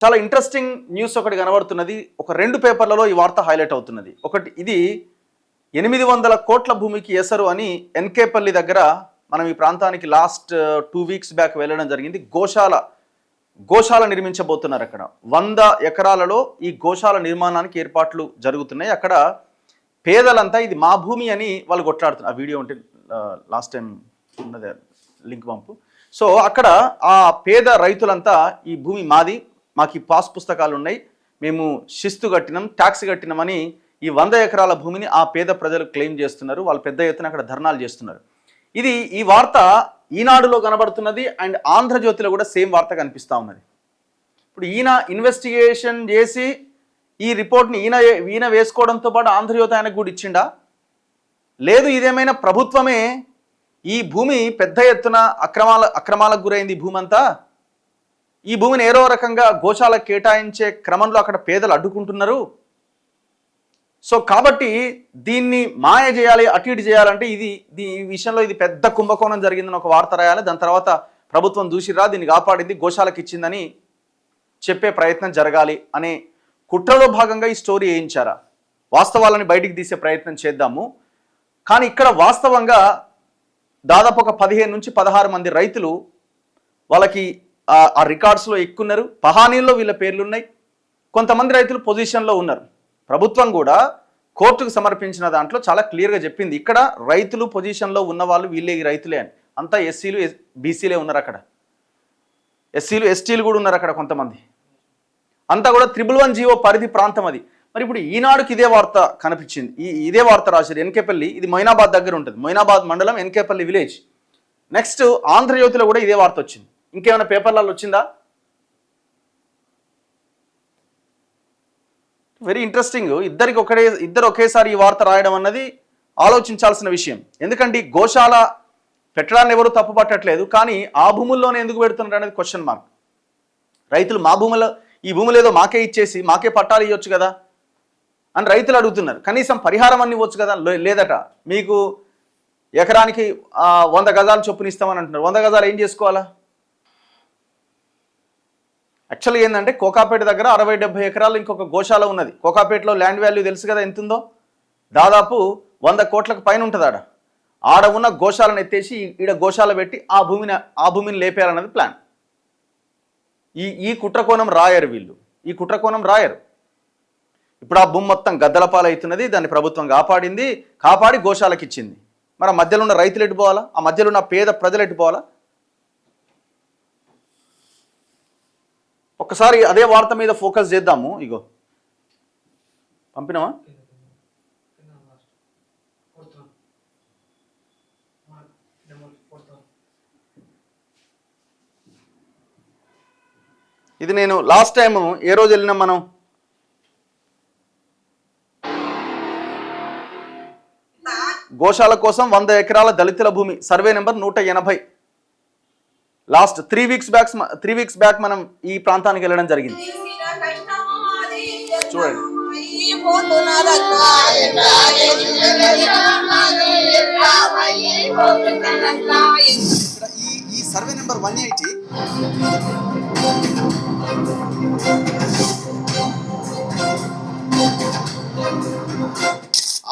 చాలా interesting news ఒకటి కనబడుతున్నది. ఒక 2 పేపర్లలో ఈ వార్త హైలైట్ అవుతున్నది. ఒకటి ఇది 800 కోట్ల భూమికి ఎసరు అని ఎన్కేపల్లి దగ్గర మనం ఈ ప్రాంతానికి లాస్ట్ 2 వీక్స్ బ్యాక్ వెళ్ళడం జరిగింది. గోశాల నిర్మించబోతున్నారు. అక్కడ 100 ఎకరాలలో ఈ గోశాల నిర్మాణానికి ఏర్పాట్లు జరుగుతున్నాయి. అక్కడ పేదలంతా ఇది మా భూమి అని వాళ్ళు కొట్లాడుతున్నారు. ఆ వీడియో ఉంటే లాస్ట్ టైం ఉన్నది, లింక్ పంపు. సో అక్కడ ఆ పేద రైతులంతా ఈ భూమి మాది, మాకు ఈ పాస్ పుస్తకాలు ఉన్నాయి, మేము శిస్తు కట్టినాం, ట్యాక్స్ కట్టినామని ఈ 100 ఎకరాల భూమిని ఆ పేద ప్రజలు క్లెయిమ్ చేస్తున్నారు. వాళ్ళు పెద్ద ఎత్తున అక్కడ ధర్నాలు చేస్తున్నారు. ఈ వార్త ఈనాడులో కనబడుతున్నది అండ్ ఆంధ్రజ్యోతిలో కూడా సేమ్ వార్త కనిపిస్తూ ఉన్నది. ఇప్పుడు ఈయన ఇన్వెస్టిగేషన్ చేసి ఈ రిపోర్ట్ని ఈయన వేసుకోవడంతో పాటు ఆంధ్రజ్యోతి ఆయనకు కూడా ఇచ్చిండా, లేదు ఇదేమైనా ప్రభుత్వమే ఈ భూమి పెద్ద ఎత్తున అక్రమాలకు గురైంది, ఈ భూమి అంతా ఈ భూమిని ఏదో రకంగా గోశాలకు కేటాయించే క్రమంలో అక్కడ పేదలు అడ్డుకుంటున్నారు, సో కాబట్టి దీన్ని మాయ చేయాలి, అటు ఇటు చేయాలంటే ఈ విషయంలో ఇది పెద్ద కుంభకోణం జరిగిందని ఒక వార్త రాయాలి. దాని తర్వాత ప్రభుత్వం చూసిరా దీన్ని కాపాడింది, గోశాలకు ఇచ్చిందని చెప్పే ప్రయత్నం జరగాలి అనే కుట్రలో భాగంగా ఈ స్టోరీ వేయించారా? వాస్తవాలని బయటికి తీసే ప్రయత్నం చేద్దాము. కానీ ఇక్కడ వాస్తవంగా దాదాపు ఒక 15 నుంచి 16 మంది రైతులు వాళ్ళకి ఆ రికార్డ్స్లో ఎక్కున్నారు. పహానీల్లో వీళ్ళ పేర్లు ఉన్నాయి. కొంతమంది రైతులు పొజిషన్లో ఉన్నారు. ప్రభుత్వం కూడా కోర్టుకు సమర్పించిన దాంట్లో చాలా క్లియర్గా చెప్పింది, ఇక్కడ రైతులు పొజిషన్లో ఉన్న వాళ్ళు వీళ్ళే ఈ రైతులే అని. అంతా ఎస్సీలు బీసీలే ఉన్నారు అక్కడ, ఎస్సీలు ఎస్టీలు కూడా ఉన్నారు అక్కడ కొంతమంది. అంతా కూడా 111 జీవో పరిధి ప్రాంతం అది. మరి ఇప్పుడు ఈనాడుకి ఇదే వార్త కనిపించింది, ఇదే వార్త రాశారు. ఎన్కేపల్లి ఇది మొయినాబాద్ దగ్గర ఉంటుంది, మొయినాబాద్ మండలం ఎన్కేపల్లి విలేజ్. నెక్స్ట్ ఆంధ్రజ్యోతిలో కూడా ఇదే వార్త వచ్చింది. ఇంకేమైనా పేపర్లలో వచ్చిందా? Very interesting. ఇద్దరు ఒకేసారి ఈ వార్త రాయడం అన్నది ఆలోచించాల్సిన విషయం. ఎందుకంటే గోశాల పెట్టడాన్ని ఎవరు తప్పు పట్టట్లేదు, కానీ ఆ భూముల్లోనే ఎందుకు పెడుతున్నారు అనేది క్వశ్చన్ మార్క్. రైతులు మా భూములో ఈ భూములు ఏదో మాకే ఇచ్చేసి మాకే పట్టాలు ఇవ్వచ్చు కదా అని రైతులు అడుగుతున్నారు. కనీసం పరిహారం అన్ని ఇవ్వచ్చు కదా. లేదట, మీకు ఎకరానికి 100 గజాలు చొప్పున ఇస్తామని అంటున్నారు. 100 గజాలు ఏం చేసుకోవాలా? యాక్చువల్గా ఏంటంటే కోకాపేట దగ్గర 60-70 ఎకరాలు ఇంకొక గోశాల ఉన్నది. కోకాపేటలో ల్యాండ్ వాల్యూ తెలుసు కదా ఎంత ఉందో, దాదాపు 100 కోట్లకు పైన ఉంటుంది. ఆడ ఉన్న గోశాలను ఎత్తేసి ఈడ గోశాల పెట్టి ఆ భూమిని లేపేయాలన్నది ప్లాన్. ఈ కుట్రకోణం రాయరు వీళ్ళు, ఈ కుట్రకోణం రాయరు. ఇప్పుడు ఆ భూమి మొత్తం గద్దల పాలవుతున్నది, దాన్ని ప్రభుత్వం కాపాడి గోశాలకు ఇచ్చింది. మరి ఆ మధ్యలో ఉన్న రైతులు ఎటు పోవాలా? ఆ మధ్యలో ఉన్న పేద ప్రజలు ఎటు పోవాలా? ఒక్కసారి అదే వార్త మీద ఫోకస్ చేద్దాము. ఇగో పంపినావా? ఇది నేను లాస్ట్ టైం ఏ రోజు వెళ్ళినా మనం గోశాల కోసం 100 ఎకరాల దళితుల భూమి survey number 180 last 3 weeks back మనం ఈ ప్రాంతానికి వెళ్ళడం జరిగింది. చూడండి, ఈ సర్వే నెంబర్ 180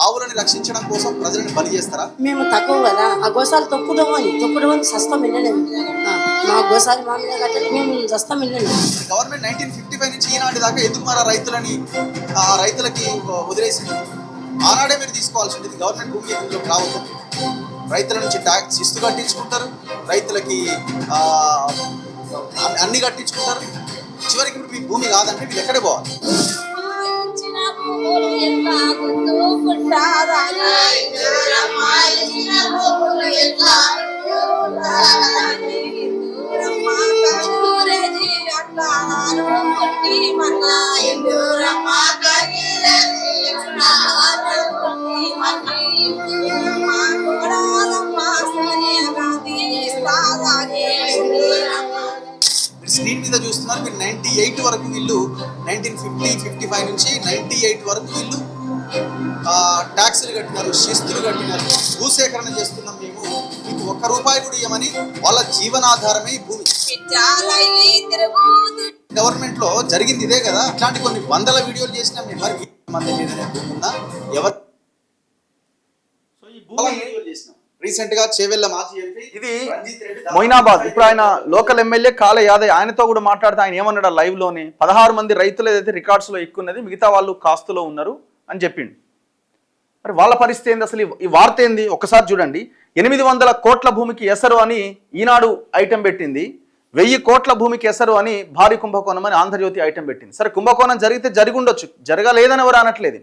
ఆవులని రక్షించడం కోసం ప్రజలను బలి చేస్తారా? మేము తక్కువ కదా, ఆ గోసాలు తొక్కుడు సస్తం వెళ్ళలేదు. మా గోసాలు మా మీద కట్టండి, మేము సస్తం వెళ్ళలేదు. గవర్నమెంట్ 1955 నుంచి ఈనాటి దాకా ఎందుకు మరి రైతులకి వదిలేసింది? ఆనాడే మీరు తీసుకోవాల్సి ఉంటుంది. గవర్నమెంట్ భూమి ఇందులోకి రావద్దు. రైతుల నుంచి ట్యాక్స్ శిస్తు కట్టించుకుంటారు, రైతులకి అన్ని కట్టించుకుంటారు. చివరికి ఇప్పుడు మీ భూమి కాదంటే మీరు ఎక్కడే పోవాలి? స్క్రీన్ మీద చూస్తున్నారు మీరు 98 వరకు వీళ్ళు 1955 నుంచి 98 వరకు వీళ్ళు ట్యాక్సులు కట్టినారు, శిస్తులు కట్టినారు, భూసేకరణ చేస్తున్నాం మేము, మీకు ₹1 కూడా ఇవ్వమని వాళ్ళ జీవనాధారమే భూమి. గవర్నమెంట్ లో జరిగింది ఇదే కదా. ఇట్లాంటి కొన్ని వందల వీడియోలు చేసినాం మేము. మరి మంది మీద ఉందా ఎవరు రీసెంట్ గా చేవెళ్ళ మాజీ ఎంపీ ఇది మొయినాబాద్. ఇప్పుడు ఆయన లోకల్ ఎమ్మెల్యే కాళ యాదవ్, ఆయనతో కూడా మాట్లాడితే ఆయన ఏమన్నాడు లైవ్ లోనే, 16 మంది రైతులు ఏదైతే రికార్డ్స్ లో ఎక్కున్నది, మిగతా వాళ్ళు కాస్తులో ఉన్నారు అని చెప్పిండు. మరి వాళ్ళ పరిస్థితి ఏంది అసలు? ఈ వార్త ఏంది ఒకసారి చూడండి. 800 కోట్ల భూమికి ఎసరు అని ఈనాడు ఐటెం పెట్టింది, 1000 కోట్ల భూమికి ఎసరు అని భారీ కుంభకోణం అని ఆంధ్రజ్యోతి ఐటెం పెట్టింది. సరే, కుంభకోణం జరిగితే జరిగి ఉండొచ్చు, జరగలేదని ఎవరు అనట్లేదు.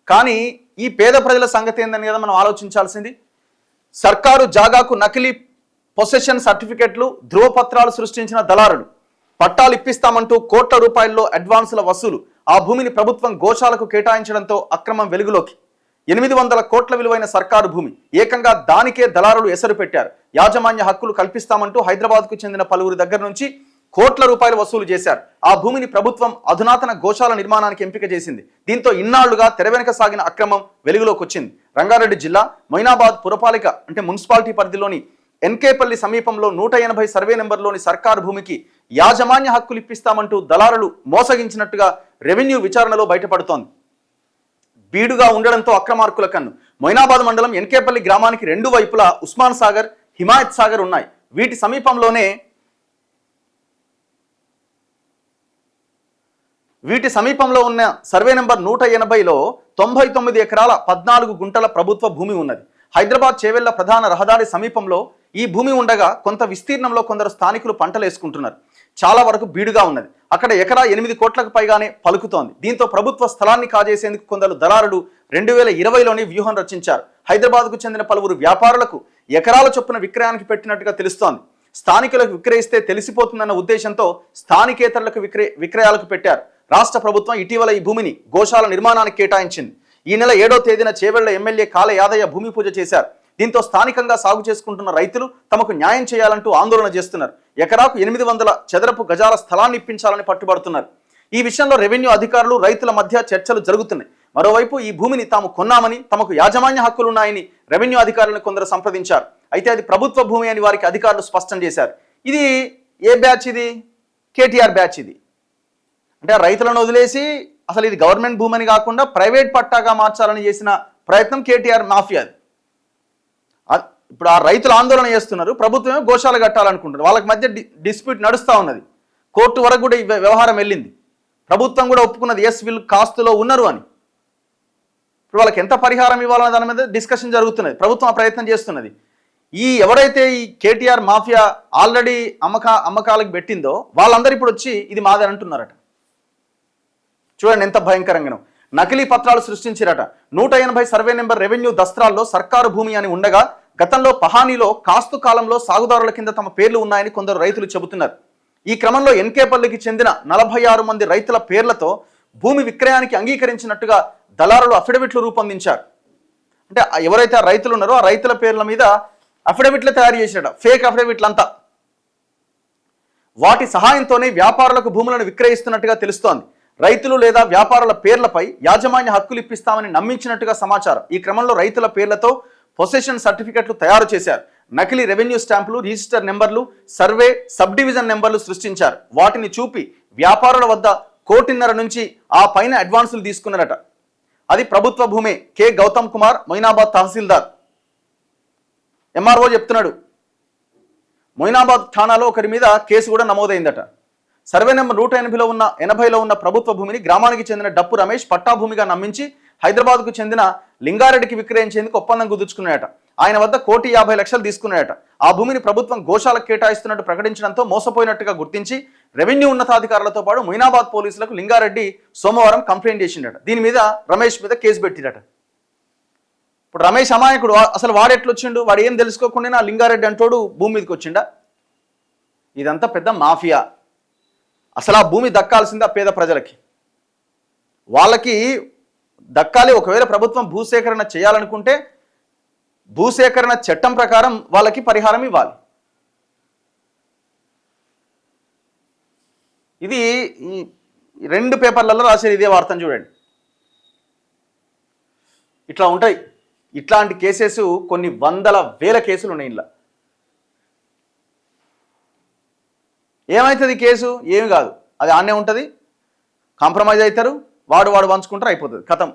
కానీ ఈ పేద ప్రజల సంగతి ఏందని కదా మనం ఆలోచించాల్సింది. సర్కారు జాగాకు నకిలీ పొసెషన్ సర్టిఫికెట్లు, ధ్రువపత్రాలు సృష్టించిన దళారులు, పట్టాలు ఇప్పిస్తామంటూ కోట్ల రూపాయల్లో అడ్వాన్సుల వసూలు, ఆ భూమిని ప్రభుత్వం గోశాలకు కేటాయించడంతో అక్రమం వెలుగులోకి. 800 కోట్ల విలువైన సర్కారు భూమి, ఏకంగా దానికే దళారులు ఎసరు పెట్టారు. యాజమాన్య హక్కులు కల్పిస్తామంటూ హైదరాబాద్కు చెందిన పలువురి దగ్గర నుంచి కోట్ల రూపాయలు వసూలు చేశారు. ఆ భూమిని ప్రభుత్వం అధునాతన గోశాల నిర్మాణానికి ఎంపిక చేసింది. దీంతో ఇన్నాళ్లుగా తెరవెనక సాగిన అక్రమం వెలుగులోకి వచ్చింది. రంగారెడ్డి జిల్లా మొయినాబాద్ పురపాలిక అంటే మున్సిపాలిటీ పరిధిలోని ఎన్కేపల్లి సమీపంలో 180 సర్వే నెంబర్లోని సర్కారు భూమికి యాజమాన్య హక్కులు ఇప్పిస్తామంటూ దళారులు మోసగించినట్టుగా రెవెన్యూ విచారణలో బయటపడుతోంది. బీడుగా ఉండడంతో అక్రమార్కుల కన్ను. మొయినాబాద్ మండలం ఎన్కేపల్లి గ్రామానికి 2 వైపులా ఉస్మాన్ సాగర్, హిమాయత్ సాగర్ ఉన్నాయి. వీటి సమీపంలో ఉన్న సర్వే నెంబర్ 180లో 99 ఎకరాల 14 గుంటల ప్రభుత్వ భూమి ఉన్నది. హైదరాబాద్ చేవెళ్ల ప్రధాన రహదారి సమీపంలో ఈ భూమి ఉండగా కొంత విస్తీర్ణంలో కొందరు స్థానికులు పంటలు వేసుకుంటున్నారు. చాలా వరకు బీడుగా ఉన్నది. అక్కడ ఎకరా 8 కోట్లకు పైగానే పలుకుతోంది. దీంతో ప్రభుత్వ స్థలాన్ని కాజేసేందుకు కొందరు దళారులు 2020లోనే వ్యూహం రచించారు. హైదరాబాద్కు చెందిన పలువురు వ్యాపారులకు ఎకరాల చొప్పున విక్రయానికి పెట్టినట్టుగా తెలుస్తోంది. స్థానికులకు విక్రయిస్తే తెలిసిపోతుందన్న ఉద్దేశంతో స్థానికేతరులకు విక్రయాలకు పెట్టారు. రాష్ట్ర ప్రభుత్వం ఇటీవల ఈ భూమిని గోశాల నిర్మాణానికి కేటాయించింది. ఈ నెల 7వ తేదీన చేవెళ్ల ఎమ్మెల్యే కాళ యాదయ్య భూమి పూజ చేశారు. దీంతో స్థానికంగా సాగు చేసుకుంటున్న రైతులు తమకు న్యాయం చేయాలంటూ ఆందోళన చేస్తున్నారు. ఎకరాకు 800 చదరపు గజాల స్థలాన్ని ఇప్పించాలని పట్టుబడుతున్నారు. ఈ విషయంలో రెవెన్యూ అధికారులు, రైతుల మధ్య చర్చలు జరుగుతున్నాయి. మరోవైపు ఈ భూమిని తాము కొన్నామని, తమకు యాజమాన్య హక్కులున్నాయని రెవెన్యూ అధికారులను కొందరు సంప్రదించారు. అయితే అది ప్రభుత్వ భూమి అని వారికి అధికారులు స్పష్టం చేశారు. ఇది ఏ బ్యాచ్? ఇది కేటీఆర్ బ్యాచ్. ఇది అంటే రైతులను వదిలేసి అసలు ఇది గవర్నమెంట్ భూమి అని కాకుండా ప్రైవేట్ పట్టాగా మార్చాలని చేసిన ప్రయత్నం కేటీఆర్ మాఫియాది. ఇప్పుడు ఆ రైతులు ఆందోళన చేస్తున్నారు, ప్రభుత్వమే గోశాల కట్టాలనుకుంటున్నారు. వాళ్ళకి మధ్య డిస్ప్యూట్ నడుస్తూ ఉన్నది. కోర్టు వరకు కూడా ఈ వ్యవహారం వెళ్ళింది. ప్రభుత్వం కూడా ఒప్పుకున్నది, ఎస్ వీళ్ళు కాస్తులో ఉన్నారు అని. ఇప్పుడు వాళ్ళకి ఎంత పరిహారం ఇవ్వాలన్న దాని మీద డిస్కషన్ జరుగుతున్నది. ప్రభుత్వం ఆ ప్రయత్నం చేస్తున్నది. ఎవరైతే ఈ కేటీఆర్ మాఫియా ఆల్రెడీ అమ్మకాలకు పెట్టిందో వాళ్ళందరూ ఇప్పుడు వచ్చి ఇది మాదే అంటున్నారట. చూడండి ఎంత భయంకరంగానో. నకిలీ పత్రాలు సృష్టించారట. 180 సర్వే నెంబర్ రెవెన్యూ దస్త్రాల్లో సర్కారు భూమి అని ఉండగా గతంలో పహానీలో కాస్తు కాలంలో సాగుదారుల కింద తమ పేర్లు ఉన్నాయని కొందరు రైతులు చెబుతున్నారు. ఈ క్రమంలో ఎన్కేపల్లికి చెందిన 46 మంది రైతుల పేర్లతో భూమి విక్రయానికి అంగీకరించినట్టుగా దళారులు అఫిడవిట్లు రూపొందించారు. అంటే ఎవరైతే ఆ రైతులు ఉన్నారో ఆ రైతుల పేర్ల మీద అఫిడవిట్లు తయారు చేశాడు, ఫేక్ అఫిడవిట్లంతా. వాటి సహాయంతోనే వ్యాపారులకు భూములను విక్రయిస్తున్నట్టుగా తెలుస్తోంది. రైతులు లేదా వ్యాపారుల పేర్లపై యాజమాన్య హక్కులు ఇప్పిస్తామని నమ్మించినట్టుగా సమాచారం. ఈ క్రమంలో రైతుల పేర్లతో పొసెషన్ సర్టిఫికెట్లు తయారు చేశారు. నకిలీ రెవెన్యూ స్టాంపులు, రిజిస్టర్ నెంబర్లు, సర్వే, సబ్ డివిజన్ నెంబర్లు సృష్టించారు. వాటిని చూపి వ్యాపారుల వద్ద 1.5 కోటి నుంచి ఆ పైన అడ్వాన్సులు తీసుకున్నారట. అది ప్రభుత్వ భూమే. కె గౌతమ్ కుమార్, మొయినాబాద్ తహసీల్దార్. ఎంఆర్ఓ చెప్తున్నాడు. మొయినాబాద్ ఠాణాలో ఒకరి మీద కేసు కూడా నమోదైందట. సర్వే నెంబర్ 180లో ఉన్న ప్రభుత్వ భూమిని గ్రామానికి చెందిన డప్పు రమేష్ పట్టా భూమిగా నమ్మించి హైదరాబాద్కు చెందిన లింగారెడ్డికి విక్రయించేందుకు ఒప్పందం కుదుర్చుకున్నాయట. ఆయన వద్ద 1,50,00,000 తీసుకున్నాయట. ఆ భూమిని ప్రభుత్వం గోశాలకు కేటాయిస్తున్నట్టు ప్రకటించడంతో మోసపోయినట్టుగా గుర్తించి రెవెన్యూ ఉన్నతాధికారులతో పాటు మొయినాబాద్ పోలీసులకు లింగారెడ్డి సోమవారం కంప్లైంట్ చేసిండట. దీని మీద రమేష్ మీద కేసు పెట్టిరట. ఇప్పుడు రమేష్ అమాయకుడు, అసలు వాడెట్లొచ్చిండు? వాడు ఏం తెలుసుకోకుండా నా లింగారెడ్డి అంటోడు భూమి మీదకి వచ్చిండా? ఇదంతా పెద్ద మాఫియా. అసలు ఆ భూమి దక్కాల్సింది ఆ పేద ప్రజలకి, వాళ్ళకి దక్కాలి. ఒకవేళ ప్రభుత్వం భూసేకరణ చేయాలనుకుంటే భూసేకరణ చట్టం ప్రకారం వాళ్ళకి పరిహారం ఇవ్వాలి. ఇది 2 పేపర్లలో రాసేది ఇదే వార్తను చూడండి. ఇట్లా ఉంటాయి. ఇట్లాంటి కేసెస్ కొన్ని వందల వేల కేసులు ఉన్నాయి. ఇలా ఏమవుతుంది కేసు? ఏమి కాదు, అది ఆనే ఉంటుంది, కాంప్రమైజ్ అవుతారు, వాడు పంచుకుంటారు, అయిపోతుంది, కథం.